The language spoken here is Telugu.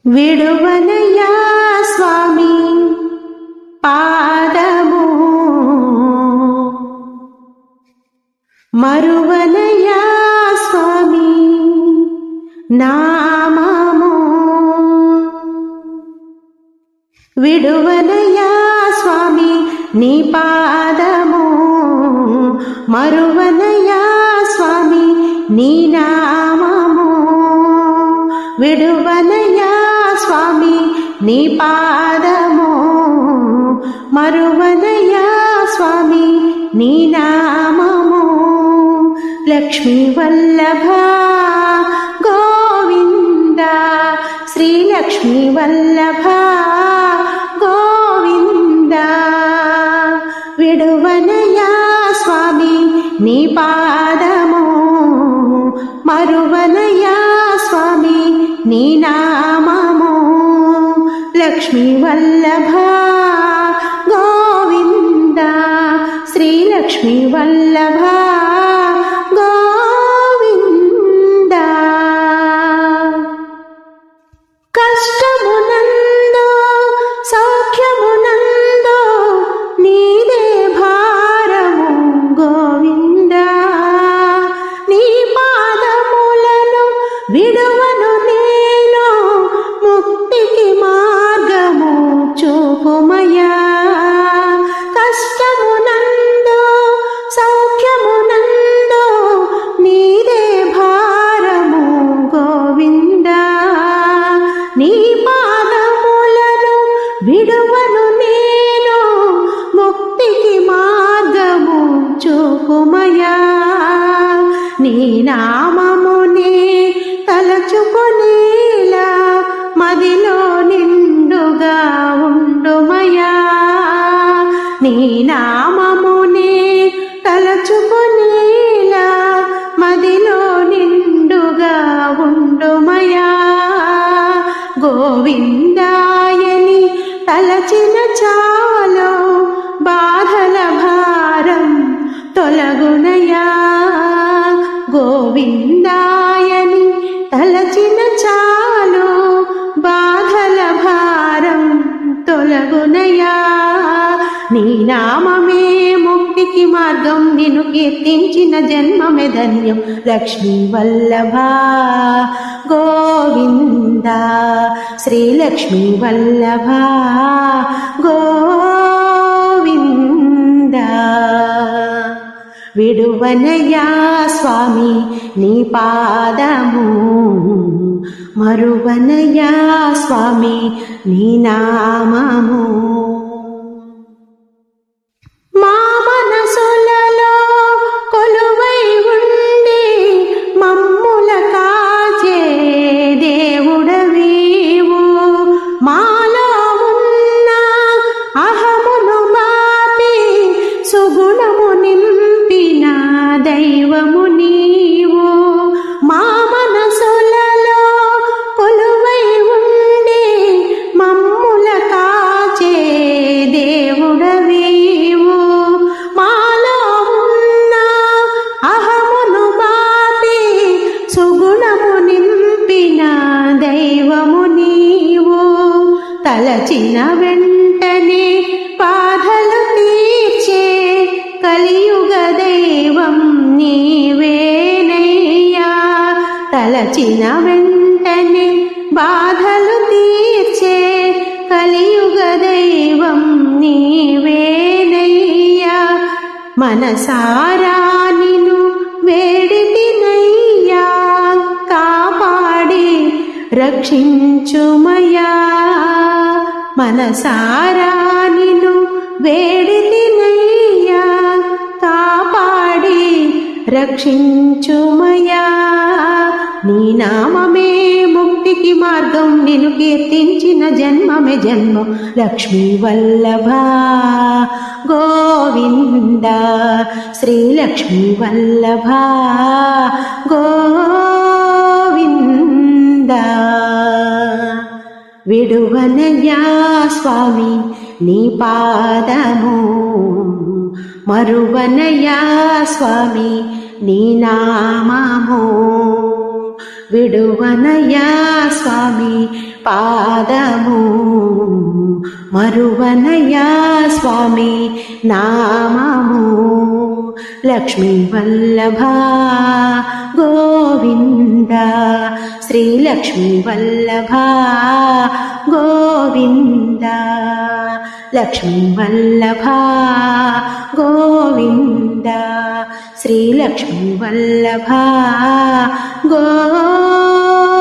విడువనయ్యా స్వామి పాదము, మరువనయ్యా స్వామి నామము. విడువనయ్యా స్వామి నీ పాదము, మరువనయ్యా స్వామి నీ నామము. విడువనయ్యా స్వామి నీ పాదము, మరువనయ్యా స్వామి నీ నామము. లక్ష్మీ వల్లభ గోవింద, శ్రీ లక్ష్మీ వల్లభ గోవింద. విడువనయ్యా స్వామి నీ పాదము, మరువనయ్యా స్వామి నీ నామము. లక్ష్మీ వల్లభ గోవింద, శ్రీ లక్ష్మీ వల్లభ గోవింద. కష్టమునందు సౌఖ్యమునందు నీదే భారము గోవింద. నీ పాదములను విడువను నేను, ముక్తికి మార్గము చూపుమయ్యా. కష్టమునందు సౌఖ్యమునందు నీదే భారము గోవింద. నీ పాదములను విడువను నేను, ముక్తికి మార్గము చూపుమయ్యా. నీ నామమునే తలచుకొనేలా మదిలో నిండుగా ఉండుమయ్యా. నీ నామమునే తలచుకొనేలా మదిలో నిండుగా ఉండుమయ్యా. గోవిందాయని తలచిన చాలు బాధల భారం తొలగునయా. గోవిందాయని తలచిన చాలు బాధల భారం తొలగునయా. నీ నామమే ముక్తికి మార్గం, నిన్ను కీర్తించిన జన్మమే ధన్యం. లక్ష్మీ వల్లభ గోవింద, శ్రీ లక్ష్మీ వల్లభ గోవింద. విడువనయ్యా స్వామి నీ పాదము, మరువనయ్యా స్వామి నీ నామము. మా మనసులలో కొలువై ఉండి మమ్ముల కాచే దేవుడవీవు. మాలో ఉన్న అహమును బాపి సుగుణము నింపిన దైవము నీవు. మా మనసులలో కొలువై ఉండి మమ్ముల కాచే దేవుడవీవు. మాలో ఉన్న అహమును బాపి సుగుణము నింపిన దైవము నీవు. తలచిన వెంటనే బాధలు తీర్చే కలియుగ దైవం నీవేనయ్యా. తలచిన వెంటనే బాధలు తీర్చే కలియుగ దైవం నీవేనయ్యా. మనసారా నిన్ను వేడితినయ్యా, కాపాడి రక్షించుమయ్యా. మనసారా నిన్ను వేడితినయ్యా, కాపాడి రక్షించుమయ్యా. నీ నామమే ముక్తికి మార్గం, నిన్ను కీర్తించిన జన్మమే జన్మం. లక్ష్మీ వల్లభ గోవింద, శ్రీ లక్ష్మీ వల్లభ గోవింద. విడువనయ్యా స్వామి నీ పాదము, మరువనయ్యా స్వామి నీ నామము. విడువనయ్యా స్వామి పాదము మరువనయ్యా స్వామి నామము లక్ష్మీ వల్లభ గోవింద శ్రీ లక్ష్మీ వల్లభ గోవింద లక్ష్మీ వల్లభ గోవింద శ్రీ లక్ష్మీ వల్లభ గోవింద